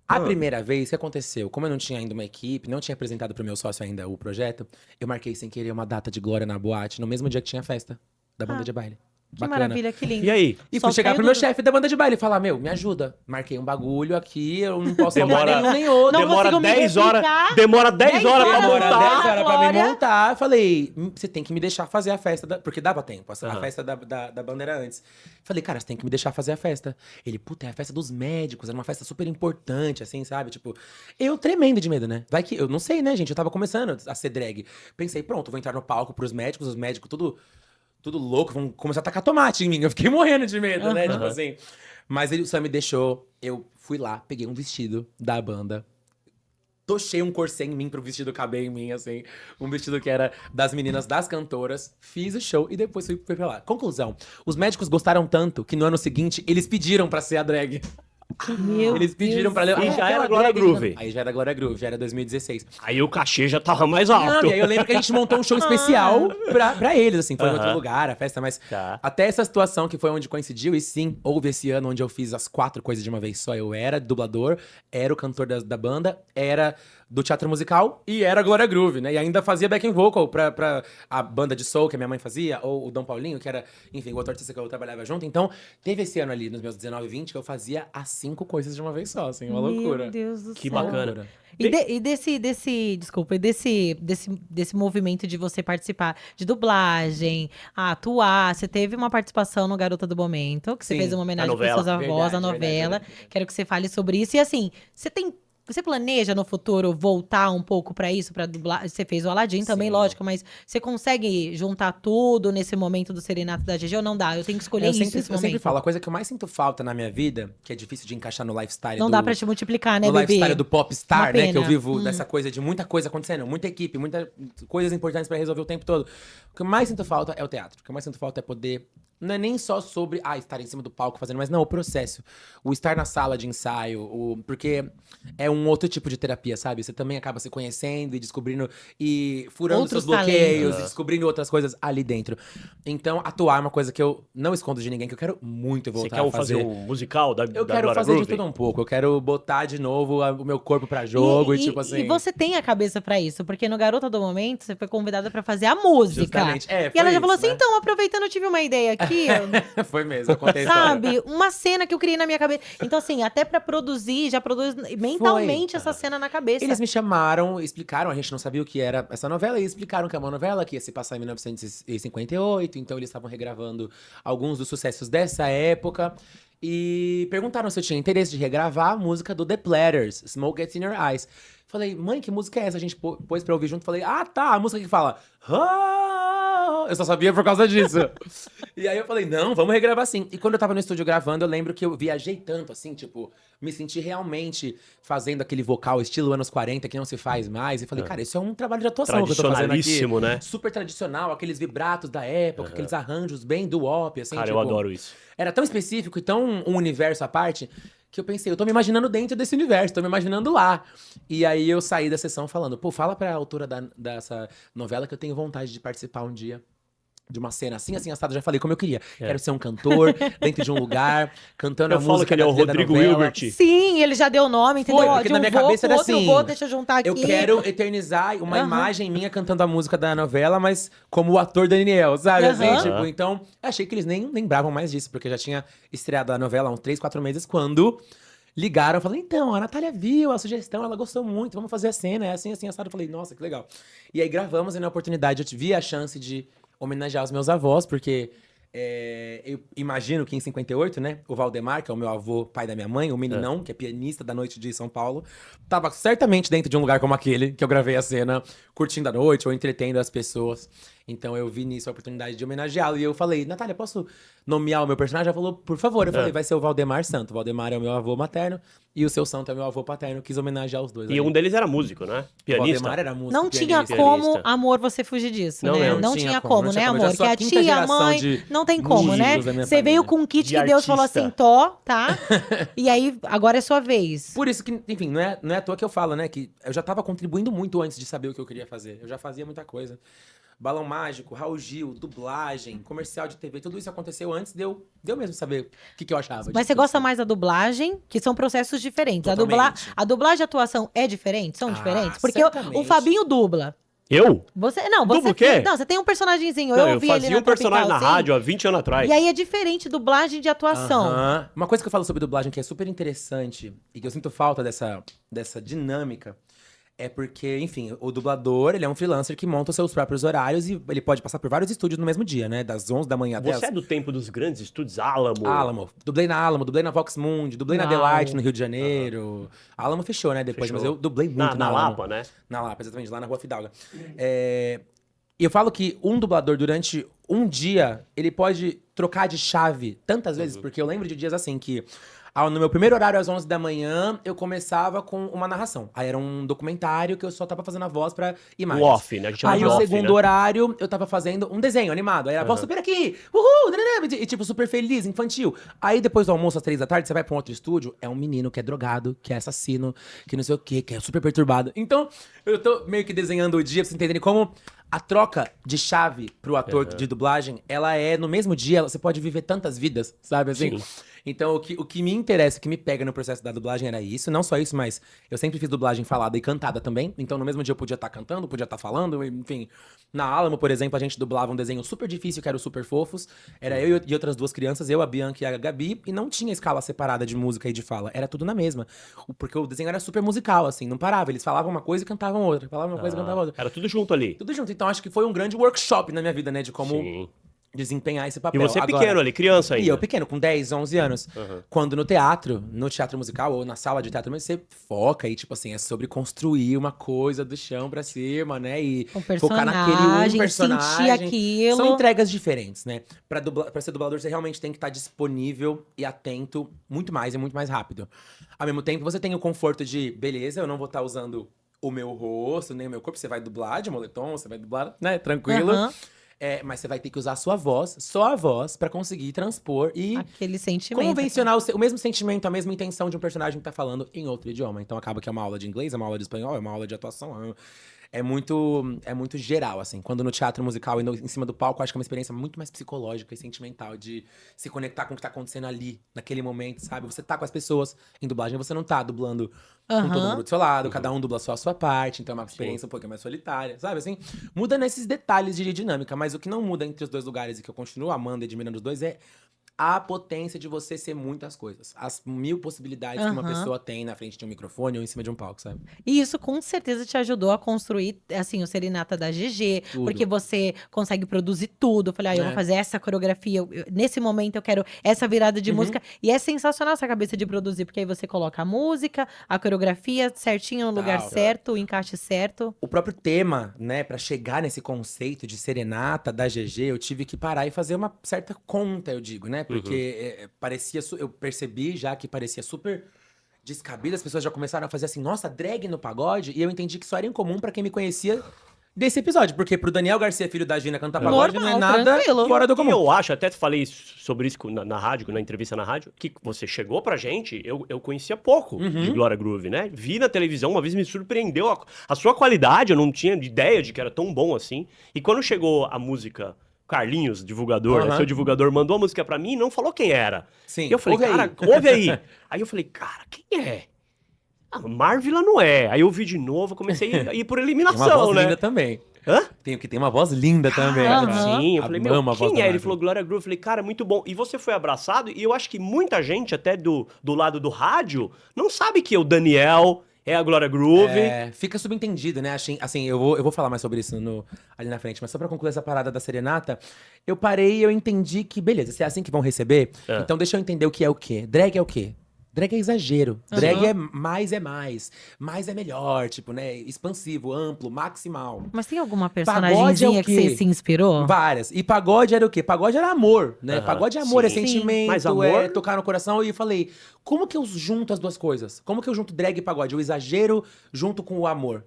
A primeira vez que aconteceu, como eu não tinha ainda uma equipe, não tinha apresentado pro meu sócio ainda o projeto, eu marquei sem querer uma data de Glória na boate no mesmo dia que tinha a festa da banda de baile. Que maravilha, que lindo. E aí? E Só fui chegar saiu pro meu do- chefe da banda de baile e falar, meu, me ajuda. Marquei um bagulho aqui, eu não posso Demora- tomar nenhum nem outro. Não demora consigo me 10 horas. replicar. Demora 10 10 horas pra horas. Demora montar. 10 horas pra me Glória. montar. Falei, você tem que me deixar fazer a festa. Porque dava tempo. A Aham. festa da banda era antes. Falei, cara, você tem que me deixar fazer a festa. Ele, puta, é a festa dos médicos. Era uma festa super importante, assim, sabe? Tipo, eu tremendo de medo, né? Vai que, eu não sei, né, gente? Eu tava começando a ser drag. Pensei, pronto, vou entrar no palco pros médicos. Os médicos tudo louco, vão começar a tacar tomate em mim. Eu fiquei morrendo de medo, né? Tipo assim. Mas ele só me deixou. Eu fui lá, peguei um vestido da banda. Tochei um corset em mim pro vestido caber em mim, assim. Um vestido que era das meninas das cantoras. Fiz o show e depois fui pra lá. Conclusão. Os médicos gostaram tanto que no ano seguinte eles pediram pra ser a drag. Meu Eles pediram Deus. pra levar. E Ah, já aquela era Glória drag, Groove. Aí já era Glória Groove, já era 2016. Aí o cachê já tava mais Não, alto. e aí eu lembro que a gente montou um show especial pra eles, assim. Foi em outro Aham. lugar, a festa, mas Tá. até essa situação que foi onde coincidiu, e sim, houve esse ano onde eu fiz as 4 coisas de uma vez só. Eu era dublador, era o cantor da banda, era do teatro musical e era Glória Groove, né? E ainda fazia backing vocal pra a banda de soul que a minha mãe fazia, ou o Dom Paulinho, que era, enfim, o outro artista que eu trabalhava junto. Então, teve esse ano ali, nos meus 19 e 20, que eu fazia as 5 coisas de uma vez só, assim, uma loucura. Meu Deus do Que céu. bacana. E desse movimento de você participar de dublagem, atuar, você teve uma participação no Garota do Momento, que você Sim, fez uma homenagem a para seus novela. avós, a Verdade, novela. verdade. Quero que você fale sobre isso. E assim, você planeja no futuro voltar um pouco pra isso, pra dublar? Você fez o Aladdin também, Sim. lógico, mas você consegue juntar tudo nesse momento do Serenato da GG ou não dá? Eu tenho que escolher isso nesse Eu sempre momento. falo, a coisa que eu mais sinto falta na minha vida, que é difícil de encaixar no lifestyle Não dá pra te multiplicar, né, no bebê? lifestyle do popstar, Uma né? Que eu pena. vivo dessa coisa de muita coisa acontecendo, muita equipe, muitas coisas importantes pra resolver o tempo todo. O que eu mais sinto falta é o teatro. O que eu mais sinto falta é poder. Não é nem só sobre estar em cima do palco fazendo, mas não, o processo. O estar na sala de ensaio, porque é um outro tipo de terapia, sabe? Você também acaba se conhecendo e descobrindo e furando Outros seus bloqueios, talentos. e descobrindo outras coisas ali dentro. Então, atuar é uma coisa que eu não escondo de ninguém, que eu quero muito Você voltar quer a fazer. fazer um musical da Eu da quero Glória fazer de Groove? tudo um pouco. Eu quero botar de novo o meu corpo pra jogo e, tipo assim. E você tem a cabeça pra isso, porque no Garota do Momento você foi convidada pra fazer a música. Justamente. É, E ela foi já falou isso, assim: né? então, aproveitando, eu tive uma ideia aqui. Foi mesmo, aconteceu. a história. Sabe? Uma cena que eu criei na minha cabeça. Então, assim, até pra produzir, já produz mentalmente essa cena na cabeça. Eles me chamaram, explicaram, a gente não sabia o que era essa novela, e explicaram que é uma novela que ia se passar em 1958, então eles estavam regravando alguns dos sucessos dessa época. E perguntaram se eu tinha interesse de regravar a música do The Platters, Smoke Gets in Your Eyes. Falei, mãe, que música é essa? A gente pôs pra ouvir junto. Falei, tá, a música que fala. "Ah", eu só sabia por causa disso. E aí eu falei, não, vamos regravar sim. E quando eu tava no estúdio gravando, eu lembro que eu viajei tanto, assim, tipo, me senti realmente fazendo aquele vocal estilo anos 40, que não se faz mais. E falei, cara, isso é um trabalho de atuação que eu tô fazendo aqui. Tradicionalíssimo, né? Super tradicional, aqueles vibratos da época, aqueles arranjos bem do wop, assim. Cara, tipo, eu adoro isso. Era tão específico e tão um universo à parte que eu pensei, eu tô me imaginando dentro desse universo, tô me imaginando lá. E aí eu saí da sessão falando, pô, fala pra autora dessa novela que eu tenho vontade de participar um dia de uma cena assim, assim, assado. Já falei como eu queria. Quero ser um cantor dentro de um lugar, cantando Eu a falo música que ele é o da trilha da Rodrigo novela. Hilbert. Sim, ele já deu nome, entendeu? Foi, Ó, porque de na um minha vô cabeça pro era outro assim, vô, deixa eu juntar aqui. Eu quero eternizar uma Aham. imagem minha cantando a música da novela, mas como o ator Daniel, sabe? Assim, Aham. tipo, então, achei que eles nem lembravam mais disso, porque eu já tinha estreado a novela há uns 3, 4 meses, quando ligaram, falaram, então, a Natália viu a sugestão, ela gostou muito, vamos fazer a cena, é assim, assim, assado. Eu falei, nossa, que legal. E aí gravamos, e na oportunidade eu tive a chance de homenagear os meus avós, porque eu imagino que em 58, né, o Valdemar, que é o meu avô, pai da minha mãe, o Meninão, que é pianista da noite de São Paulo, tava certamente dentro de um lugar como aquele, que eu gravei a cena, curtindo a noite ou entretendo as pessoas. Então eu vi nisso a oportunidade de homenageá-lo. E eu falei, Natália, posso nomear o meu personagem? Ela falou, por favor. Eu falei, vai ser o Valdemar Santo. O Valdemar é o meu avô materno e o seu Santo é o meu avô paterno. Quis homenagear os dois. E um deles era músico, né? O Pianista. Valdemar era músico, Não tinha pianista. como, pianista. amor, você fugir disso, Não, né? não. Não tinha como, né, Eu já amor? sou Que a quinta tia, a geração mãe, de não tem como, né? músicos da minha Você veio família. com um kit De que Deus falou artista. assim, tó, tá? E aí, agora é sua vez. Por isso que, enfim, não é à toa que eu falo, né? Que eu já tava contribuindo muito antes de saber o que eu queria fazer. Eu já fazia muita coisa. Balão Mágico, Raul Gil, dublagem, comercial de TV, tudo isso aconteceu antes de eu mesmo saber o que eu achava. Mas você gosta mais da dublagem, que são processos diferentes. A dublagem e a atuação é diferente? São diferentes? Porque o certamente. Fabinho dubla. Eu? Você, não, Dubla você o quê? Não, você tem um personagemzinho. Não, eu eu vi ali fazia na um personagem Tropical, na sim. rádio há 20 anos atrás. E aí é diferente dublagem de atuação. Aham. Uma coisa que eu falo sobre dublagem que é super interessante e que eu sinto falta dessa dinâmica é porque, enfim, o dublador, ele é um freelancer que monta os seus próprios horários e ele pode passar por vários estúdios no mesmo dia, né? Das 11 da manhã até Você é do tempo dos grandes estúdios Alamo? Alamo. Dublei na Alamo, dublei na Vox Mundi, dublei na Uau. Delarte, no Rio de Janeiro. A Alamo fechou, né, depois, Fechou. mas eu dublei muito Na Alamo. Lapa, né? Na Lapa, exatamente, lá na Rua Fidalga. E eu falo que um dublador, durante um dia, ele pode trocar de chave tantas vezes, porque eu lembro de dias assim que... no meu primeiro horário, às 11 da manhã, eu começava com uma narração. Aí era um documentário que eu só tava fazendo a voz pra imagens. O off, né? A gente chama Aí de no off, segundo né? horário, eu tava fazendo um desenho animado. Aí era a voz super aqui, uhul, nananã, e tipo, super feliz, infantil. Aí depois do almoço, às 3 da tarde, você vai pra um outro estúdio, é um menino que é drogado, que é assassino, que não sei o quê, que é super perturbado. Então, eu tô meio que desenhando o dia pra vocês entenderem como a troca de chave pro ator de dublagem, ela é, no mesmo dia, você pode viver tantas vidas, sabe assim? Sim. Então, o que me interessa, o que me pega no processo da dublagem era isso. Não só isso, mas eu sempre fiz dublagem falada e cantada também. Então, no mesmo dia eu podia estar cantando, podia estar falando, enfim. Na Alamo, por exemplo, a gente dublava um desenho super difícil, que era o Super Fofos. Era eu e outras duas crianças, eu, a Bianca e a Gabi. E não tinha escala separada de música e de fala. Era tudo na mesma. Porque o desenho era super musical, assim, não parava. Eles falavam uma coisa e cantavam outra. Falavam uma coisa e cantavam outra. Era tudo junto ali. Tudo junto. Então, acho que foi um grande workshop na minha vida, né? De como... Sim. desempenhar esse E papel. você Agora, pequeno ali, criança ainda. e eu pequeno, com 10, 11 anos. Quando no teatro musical ou na sala de teatro, você foca e, tipo assim, é sobre construir uma coisa do chão pra cima, né? E Um focar naquele um personagem. sentir aquilo. São entregas diferentes, né? Pra ser dublador, você realmente tem que estar disponível e atento muito mais e muito mais rápido. Ao mesmo tempo, você tem o conforto de, beleza, eu não vou estar usando o meu rosto, nem o meu corpo. Você vai dublar de moletom, você vai dublar, né? Tranquilo. Aham. Mas você vai ter que usar a sua voz, só a voz, pra conseguir transpor e Aquele sentimento. convencionar o mesmo sentimento, a mesma intenção de um personagem que tá falando em outro idioma. Então acaba que é uma aula de inglês, é uma aula de espanhol, é uma aula de atuação. É muito geral, assim. Quando no teatro musical e em cima do palco, eu acho que é uma experiência muito mais psicológica e sentimental de se conectar com o que tá acontecendo ali, naquele momento, sabe? Você tá com as pessoas. Em dublagem, você não tá dublando com todo mundo do seu lado, cada um dubla só a sua parte, então é uma experiência um pouquinho mais solitária, sabe? Assim, muda nesses detalhes de dinâmica, mas o que não muda entre os dois lugares e que eu continuo amando e admirando os dois é a potência de você ser muitas coisas. As 1000 possibilidades que uma pessoa tem na frente de um microfone ou em cima de um palco, sabe? E isso com certeza te ajudou a construir, assim, o Serenata da GG, Tudo. porque você consegue produzir tudo. Eu falei, eu vou fazer essa coreografia, nesse momento eu quero essa virada de música. E é sensacional essa cabeça de produzir, porque aí você coloca a música, a coreografia certinho no lugar Tal. certo, o encaixe certo. O próprio tema, né, pra chegar nesse conceito de serenata da GG, eu tive que parar e fazer uma certa conta, eu digo, né? Porque eu percebi já que parecia super descabido, as pessoas já começaram a fazer assim, nossa, drag no pagode, e eu entendi que isso era incomum pra quem me conhecia desse episódio, porque pro Daniel Garcia, filho da Gina, cantar pagode não é Normal, nada tranquilo. fora do E comum. eu acho, até falei sobre isso na rádio, na entrevista na rádio, que você chegou pra gente, eu conhecia pouco de Glória Groove, né? Vi na televisão, uma vez me surpreendeu a sua qualidade, eu não tinha ideia de que era tão bom assim. E quando chegou a música, Carlinhos, divulgador, né? Seu divulgador mandou a música pra mim e não falou quem era. Sim, E eu falei, ouve aí. cara, ouve aí. Aí eu falei, cara, quem é? Ah, Marvila não é. Aí eu ouvi de novo, comecei a ir por Tem uma eliminação, voz né? linda também. Hã? Tem uma voz linda também. Aham. Sim, eu falei, meu, Amo a voz quem da é? Ele Marjorie. falou Glória Groove. Eu falei, cara, muito bom. E você foi abraçado, e eu acho que muita gente, até do lado do rádio, não sabe que o Daniel é a Glória Groove. Fica subentendido, né? Assim, eu vou falar mais sobre isso ali na frente, mas só pra concluir essa parada da serenata, eu parei e eu entendi que, beleza, se é assim que vão receber, então deixa eu entender o que é o quê. Drag é o quê? Drag é exagero. Drag é mais. Mais é melhor, tipo, né? Expansivo, amplo, maximal. Mas tem alguma Pagode é personagemzinha o que quê? você se inspirou? Várias. E pagode era o quê? Pagode era amor, né? Aham, Pagode é amor, é sim. sentimento, Mas amor- é tocar no coração. E eu falei, como que eu junto as duas coisas? Como que eu junto drag e pagode? O exagero junto com o amor.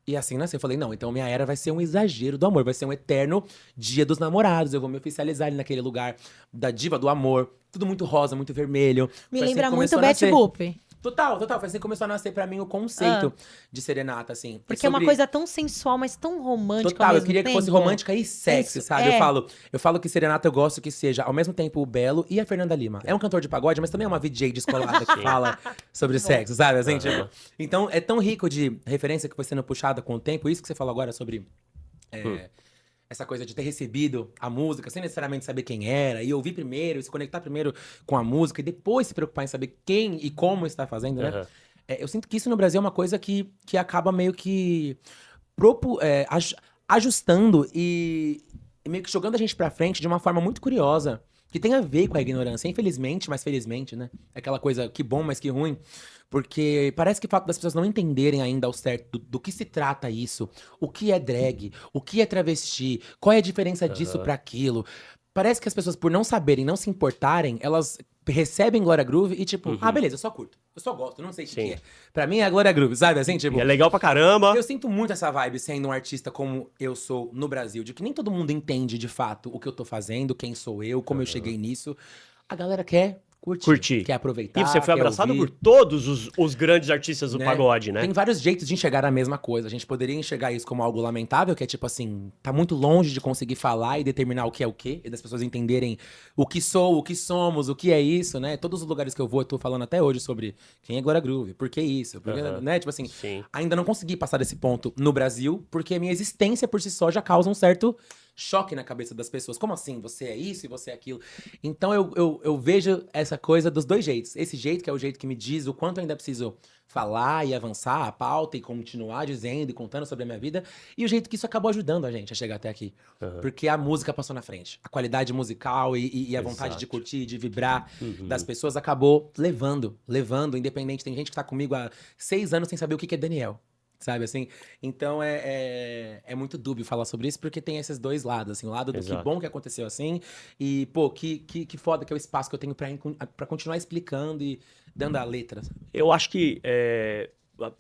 E assim nasceu. Eu falei, não, então minha era vai ser um exagero do amor. Vai ser um eterno dia dos namorados. Eu vou me oficializar ali naquele lugar da diva do amor. Tudo muito rosa, muito vermelho. Me Foi assim lembra que muito começou a Betty nascer. Boop. Total. Foi assim que começou a nascer pra mim o conceito de serenata, assim. Porque é uma coisa tão sensual, mas tão romântica ao Total, eu mesmo queria que fosse tempo. romântica e sexy, Isso, sabe? é. Eu falo que serenata eu gosto que seja ao mesmo tempo o Belo e a Fernanda Lima. É um cantor de pagode, mas também é uma VJ descolada que fala sobre sexo, sabe? Assim, tipo, então é tão rico de referência que foi sendo puxada com o tempo. Isso que você falou agora sobre essa coisa de ter recebido a música sem necessariamente saber quem era, e ouvir primeiro, e se conectar primeiro com a música, e depois se preocupar em saber quem e como está fazendo, né? Aham. Eu sinto que isso no Brasil é uma coisa que acaba meio que ajustando e meio que jogando a gente pra frente de uma forma muito curiosa, que tem a ver com a ignorância, infelizmente, mas felizmente, né? Aquela coisa que bom, mas que ruim. Porque parece que o fato das pessoas não entenderem ainda ao certo do que se trata isso, o que é drag, o que é travesti, qual é a diferença disso pra aquilo. Parece que as pessoas, por não saberem, não se importarem, elas recebem Glória Groove e tipo, beleza, eu só curto. Eu só gosto, eu não sei o que Sim. que é. Pra mim é a Glória Groove, sabe? Assim, tipo, É legal pra caramba. eu sinto muito essa vibe sendo um artista como eu sou no Brasil, de que nem todo mundo entende de fato o que eu tô fazendo, quem sou eu, como eu cheguei nisso. A galera quer curtir. Quer aproveitar. E você foi quer abraçado ouvir, por todos os grandes artistas do né? pagode, né? Tem vários jeitos de enxergar a mesma coisa. A gente poderia enxergar isso como algo lamentável, que é tipo assim, tá muito longe de conseguir falar e determinar o que é o quê, e das pessoas entenderem o que sou, o que somos, o que é isso, né? Todos os lugares que eu vou, eu tô falando até hoje sobre quem é Glória Groove, por que isso, por que, né? Tipo assim, Sim. ainda não consegui passar desse ponto no Brasil, porque a minha existência por si só já causa um certo choque na cabeça das pessoas. Como assim? Você é isso e você é aquilo? Então eu vejo essa coisa dos dois jeitos. Esse jeito, que é o jeito que me diz o quanto eu ainda preciso falar e avançar a pauta e continuar dizendo e contando sobre a minha vida. E o jeito que isso acabou ajudando a gente a chegar até aqui. Porque a música passou na frente. A qualidade musical e a vontade Exato. de curtir, de vibrar das pessoas acabou levando, independente. Tem gente que tá comigo há 6 anos sem saber o que é Daniel. Sabe, assim? Então, é muito dúbio falar sobre isso, porque tem esses dois lados, assim. O lado do que Exato. bom que aconteceu assim, e, pô, que foda que é o espaço que eu tenho pra continuar explicando e dando a letra. Sabe? Eu acho que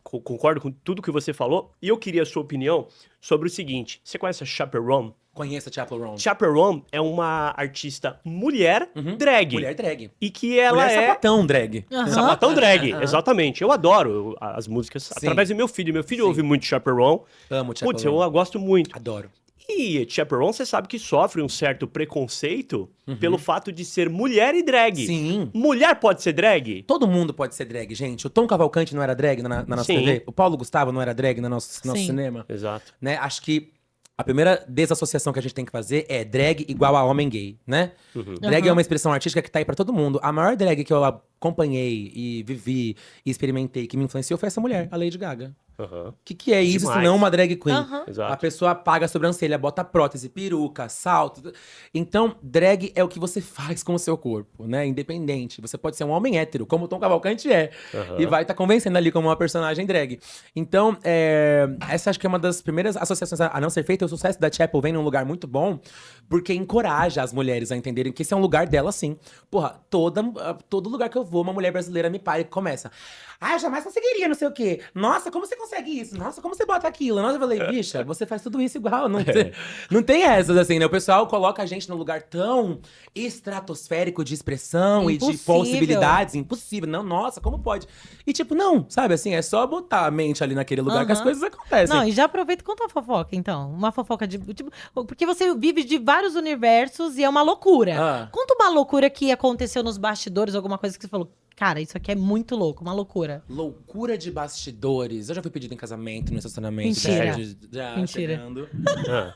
concordo com tudo que você falou. E eu queria a sua opinião sobre o seguinte. Você conhece a Chaperone? Conheço a Chapel Round. Chaperone é uma artista mulher drag. Mulher drag. E que ela Mulher é... sapatão drag. Sapatão drag, exatamente. Eu adoro as músicas Sim. através do meu filho. Meu filho Sim. ouve muito Chaperone. Amo Chapel Putz, Round. eu gosto muito. Adoro. E Chaperone, você sabe que sofre um certo preconceito pelo fato de ser mulher e drag. Sim. Mulher pode ser drag? Todo mundo pode ser drag, gente. O Tom Cavalcante não era drag na nossa Sim. TV? O Paulo Gustavo não era drag no nosso Sim. cinema? Exato. Né? Acho que a primeira desassociação que a gente tem que fazer é drag igual a homem gay, né? Drag é uma expressão artística que tá aí pra todo mundo. A maior drag que eu acompanhei e vivi e experimentei, que me influenciou, foi essa mulher, a Lady Gaga. Aham. O que é isso, Demais. senão uma drag queen? Aham. Exato. A pessoa apaga a sobrancelha, bota prótese, peruca, salto. Então, drag é o que você faz com o seu corpo, né? Independente. Você pode ser um homem hétero, como o Tom Cavalcante é. Aham. E vai estar convencendo ali como uma personagem drag. Então, essa acho que é uma das primeiras associações a não ser feita. O sucesso da Chapel vem num lugar muito bom, porque encoraja as mulheres a entenderem que esse é um lugar delas, sim. Porra, todo lugar que eu vou, uma mulher brasileira me para e começa. Ah, eu jamais conseguiria, não sei o quê. Nossa, como você consegue isso? Nossa, como você bota aquilo? Nossa, eu falei, bicha, você faz tudo isso igual. Não tem essas, assim, né? O pessoal coloca a gente num lugar tão estratosférico de expressão e de Impossível. possibilidades. Impossível. Não, nossa, como pode? E tipo, não, sabe assim? É só botar a mente ali naquele lugar que as Aham. coisas acontecem. Não, e já aproveita e conta uma fofoca, então. Uma fofoca de. Tipo, porque você vive de vários universos e é uma loucura. Ah. Conta uma loucura que aconteceu nos bastidores, alguma coisa que você falou. cara, isso aqui é muito louco, uma loucura. Loucura de bastidores. Eu já fui pedido em casamento, no estacionamento. Mentira. Já Mentira. chegando. Ah,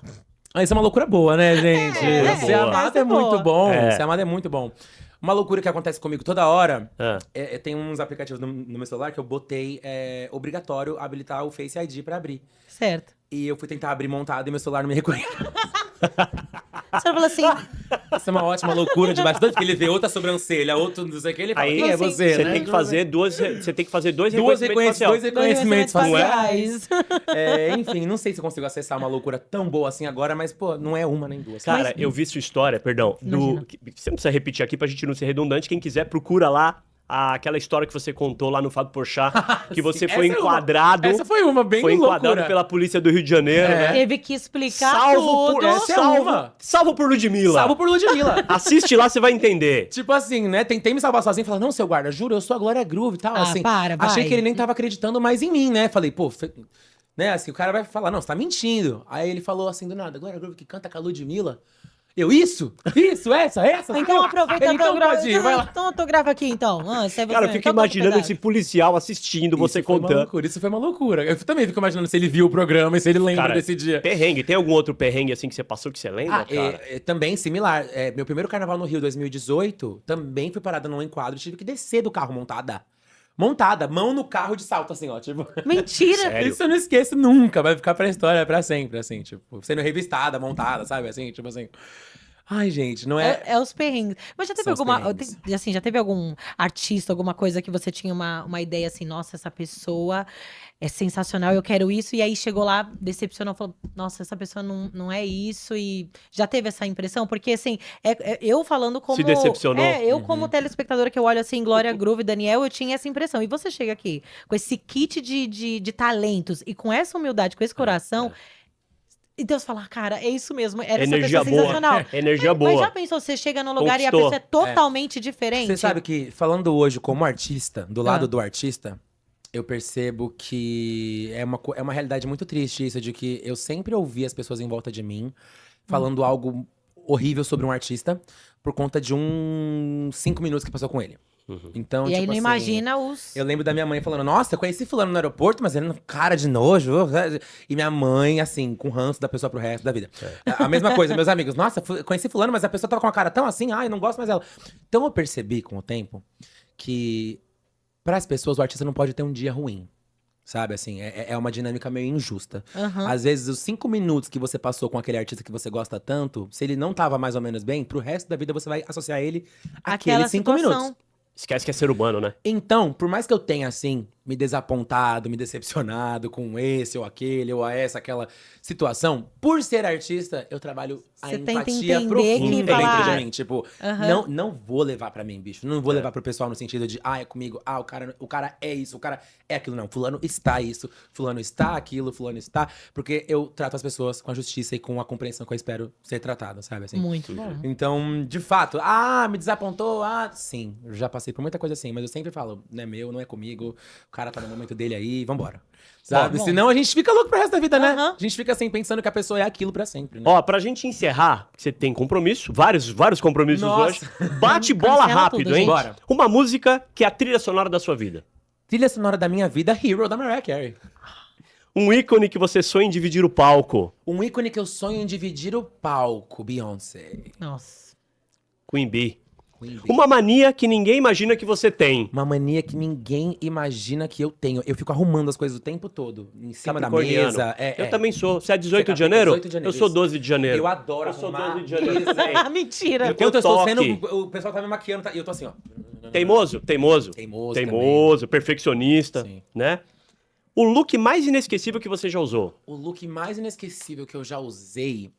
Ah, isso é uma loucura boa, né, gente? Ser boa. amado Essa é é boa. muito bom. É. Ser amado é muito bom. Uma loucura que acontece comigo toda hora, ah. tem uns aplicativos no meu celular que eu botei obrigatório habilitar o Face ID pra abrir. Certo. E eu fui tentar abrir montado e meu celular não me reconhece. Você falou assim, Isso é uma ótima loucura de bastidores, porque ele vê outra sobrancelha, outro não sei o que, ele fala, Aí quem é assim, você, Você né? tem que fazer você tem que fazer dois dois reconhecimentos faciais. reconhecimentos faciais. faciais. Enfim, não sei se eu consigo acessar uma loucura tão boa assim agora, mas, pô, não é uma nem duas. Cara, eu vi sua história, perdão, Imagina. você não precisa repetir aqui pra gente não ser redundante. Quem quiser, procura lá aquela história que você contou lá no Fábio Porchat, que você Sim, foi essa é uma- enquadrado. Essa foi uma bem Foi enquadrado loucura. pela polícia do Rio de Janeiro, É. né? Teve que explicar Salvo por, tudo. Essa é uma. salvo por Ludmilla. Salvo por Ludmilla. Assiste lá, você vai entender. Tipo assim, né? Tentei me salvar sozinho e falar, não, seu guarda, juro, eu sou a Glória Groove e tal. Ah, assim, para, achei vai. que ele nem tava acreditando mais em mim, né? Falei, pô, né? Assim, o cara vai falar, não, você tá mentindo. Aí ele falou assim do nada, Glória Groove que canta com a Ludmilla. Eu, isso, essa. Então aproveita Ele, então autografa. pode ir, vai lá. Então autografa aqui, então. Se é você. Cara, eu fico Então toca um imaginando pedaço. esse policial assistindo você Isso foi uma contando. loucura, isso foi uma loucura. Eu também fico imaginando se ele viu o programa e se ele lembra Cara, desse dia. perrengue. Tem algum outro perrengue assim que você passou que você lembra, cara? Também similar. Meu primeiro carnaval no Rio 2018, também fui parada num enquadro, tive que descer do carro montada. Montada, mão no carro de salto, assim, ó. Tipo. Mentira. Sério? Isso eu não esqueço nunca, vai ficar pra história pra sempre, assim, tipo, sendo revistada, montada, sabe? Assim, tipo assim. Ai, gente, não é. É os perrengues. Mas já teve São os alguma. perrengues. Assim, já teve algum artista, alguma coisa que você tinha uma ideia assim, nossa, essa pessoa é sensacional, eu quero isso, e aí chegou lá, decepcionou, falou, nossa, essa pessoa não é isso, e já teve essa impressão? Porque, assim, eu falando como. Se decepcionou? Eu, como telespectadora, que eu olho assim, Glória Groove, Daniel, eu tinha essa impressão. E você chega aqui com esse kit de talentos e com essa humildade, com esse coração. E Deus fala, cara, é isso mesmo, era Energia essa pessoa boa. sensacional. Energia Mas boa. já pensou, você chega num lugar e a Conquistou. pessoa é totalmente diferente? Você sabe que, falando hoje como artista, do lado do artista, eu percebo que é uma realidade muito triste isso, de que eu sempre ouvi as pessoas em volta de mim falando algo horrível sobre um artista por conta de 5 minutos que passou com ele. Então, E aí tipo não assim, imagina os... eu lembro da minha mãe falando, nossa, eu conheci fulano no aeroporto, mas ele é um cara de nojo. E minha mãe, assim, com ranço da pessoa pro resto da vida. A mesma coisa, meus amigos, nossa, conheci fulano, mas a pessoa tava com uma cara tão assim, ai, não gosto mais dela. Então eu percebi com o tempo que pras pessoas o artista não pode ter um dia ruim. Sabe, assim, é uma dinâmica meio injusta. Às vezes, os 5 minutos que você passou com aquele artista que você gosta tanto, se ele não tava mais ou menos bem, pro resto da vida você vai associar ele Aquela àqueles 5 situação. minutos. Esquece que é ser humano, né? Então, por mais que eu tenha, assim, me desapontado, me decepcionado com esse ou aquele, ou aquela situação, por ser artista, eu trabalho a Você tenta empatia entender profunda que dentro falar- de mim. Tipo, Aham. não vou levar pra mim, bicho. Não vou levar pro pessoal no sentido de, é comigo, o cara é isso, o cara é aquilo. Não, fulano está isso, fulano está aquilo, fulano está... Porque eu trato as pessoas com a justiça e com a compreensão que eu espero ser tratado, sabe? Assim. Muito bom. Então, de fato, me desapontou, sim, eu já passei por muita coisa assim, mas eu sempre falo, não é meu, não é comigo, o cara tá no momento dele aí, vambora. Sabe? Bom. Senão a gente fica louco pro resto da vida, né? Aham. A gente fica assim, pensando que a pessoa é aquilo pra sempre, né? Ó, pra gente encerrar, você tem compromisso, vários compromissos Nossa. hoje. Bate bola Cancela rápido, tudo, hein? gente. Bora. Uma música que é a trilha sonora da sua vida. Trilha sonora da minha vida, Hero, da Mariah Carey. Um ícone que você sonha em dividir o palco. Um ícone que eu sonho em dividir o palco, Beyoncé. Nossa. Queen Bee. Queen Bee. Uma mania que ninguém imagina que você tem. Uma mania que ninguém imagina que eu tenho. Eu fico arrumando as coisas o tempo todo, em cima da Capricorniano. mesa. Eu também sou. Você é 18 de Você é janeiro? 18 de janeiro, Eu sou isso. 12 de janeiro. Eu adoro Eu sou arrumar 12 de janeiro mesa. também. Ah, mentira. Enquanto eu estou toque. sendo, o pessoal tá me maquiando, e eu tô assim, ó. Teimoso. Teimoso Perfeccionista, Sim. né? O look mais inesquecível que você já usou. O look mais inesquecível que eu já usei,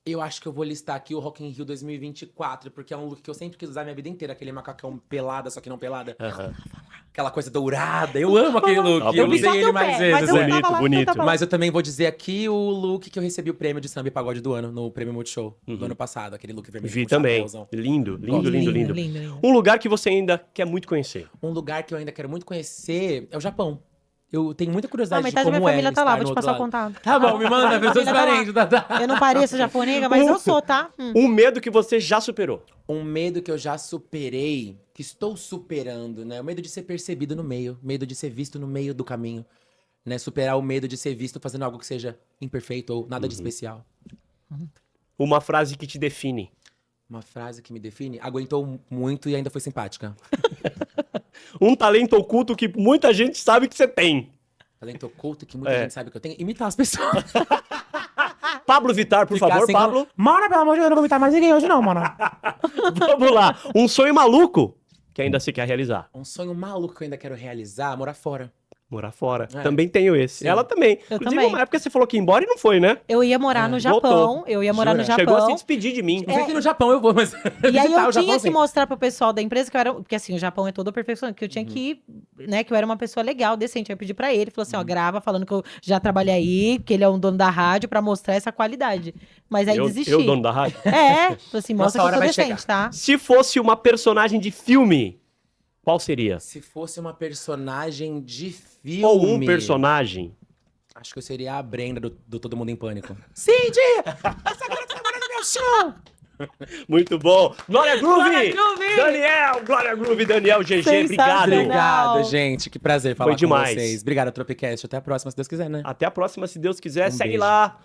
eu acho que eu vou listar aqui o Rock in Rio 2024, porque é um look que eu sempre quis usar a minha vida inteira, aquele macacão pelada, só que não pelada. Aham. Aquela coisa dourada. Eu amo aquele look. Ah, eu bonito. usei ele mais vezes. mas eu né? Bonito, tava lá, bonito. eu tava lá. Mas eu também vou dizer aqui o look que eu recebi o prêmio de samba e pagode do ano, no Prêmio Multishow, do ano passado. Aquele look vermelho Vi com também. chapéuzão. Lindo. Lindo. Um lugar que você ainda quer muito conhecer. Um lugar que eu ainda quero muito conhecer é o Japão. Eu tenho muita curiosidade Ah, metade de da como minha família é tá lá, estar vou no te outro passar o lado. contato. Tá bom, me manda, Minha pessoas família tá lá. parentes. Tá. Eu não pareço japonesa, mas eu sou, tá? Um medo que você já superou. Um medo que eu já superei, que estou superando, né? O medo de ser percebido no meio, medo de ser visto no meio do caminho, né? Superar o medo de ser visto fazendo algo que seja imperfeito ou nada de especial. Uma frase que te define. Uma frase que me define, aguentou muito e ainda foi simpática. Um talento oculto que muita gente sabe que você tem. Talento oculto que muita gente sabe que eu tenho. Imitar as pessoas. Pablo Vittar, por Ficar favor, assim, Pablo. Mano, pelo amor de Deus, eu não vou imitar mais ninguém hoje não, mano. Vamos lá. Um sonho maluco que ainda você quer realizar. Um sonho maluco que eu ainda quero realizar, morar fora. Morar fora. É. Também tenho esse. Sim. Ela também. Eu Inclusive, também. uma época você falou que ia embora e não foi, né? Eu ia morar no Japão. voltou. Eu ia morar no Jura? Japão. Chegou a se despedir de mim. Não sei que no Japão eu vou, mas... E aí visitar eu o Japão, tinha que sim. mostrar pro pessoal da empresa que eu era. Porque assim, o Japão é todo perfeccionista, que eu tinha que, né, que eu era uma pessoa legal, decente. Aí eu pedi pra ele, falou assim: ó, grava falando que eu já trabalhei aí, que ele é um dono da rádio, pra mostrar essa qualidade. Mas aí desisti. Eu, dono da rádio. É, falou assim, Nossa mostra que hora eu sou vai chegar. decente, tá? Se fosse uma personagem de filme, qual seria? Se fosse uma personagem de filme... Ou um personagem? Acho que eu seria a Brenda do Todo Mundo em Pânico. Cid! Essa garota tá morando no meu chão! Muito bom. Glória Groove! Glória Groove! Daniel! Glória Groove, Daniel GG, obrigado. Sensacional. Obrigado, gente. Que prazer falar Foi demais. com vocês. Obrigado, Tropicast. Até a próxima, se Deus quiser, né? Até a próxima, se Deus quiser. Um Segue beijo. lá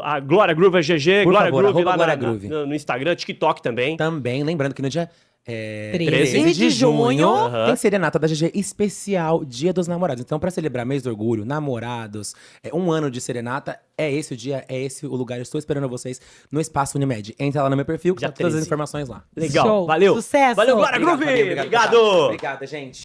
a Glória Groove GG, Por Glória favor, Groove arroba lá Glória Groove. no Instagram, TikTok também. Também, lembrando que no dia 13 de junho. Aham. tem serenata da GG especial Dia dos Namorados. Então, pra celebrar mês do orgulho, namorados, um ano de serenata, é esse o dia, é esse o lugar. Eu estou esperando vocês no Espaço Unimed. Entra lá no meu perfil que Dia tá todas as 13. informações lá. Legal, Show. valeu. Sucesso. Valeu, Glória Groove! Fabi, Obrigado. Obrigada, gente.